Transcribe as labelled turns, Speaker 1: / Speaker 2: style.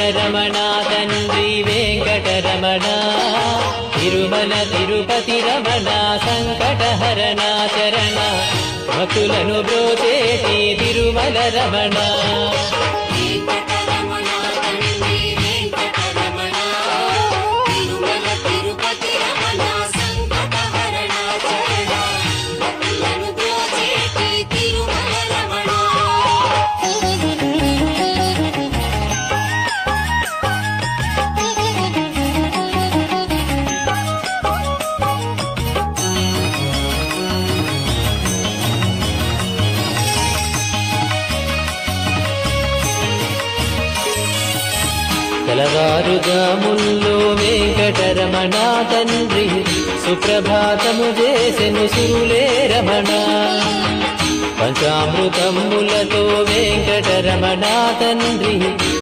Speaker 1: వెంకటరమణ తండ్రి వెంకటరమణ తిరుమల తిరుపతి రమణ సంకటహరణ చరణ భక్తులను బ్రోచేటి తిరుమల రమణ తెలవారుజాముల్లో వెంకటరమణ తండ్రి సుప్రభాతము చేసెను సురులే రమణ పంచామృతములతో వెంకటరమణ తండ్రి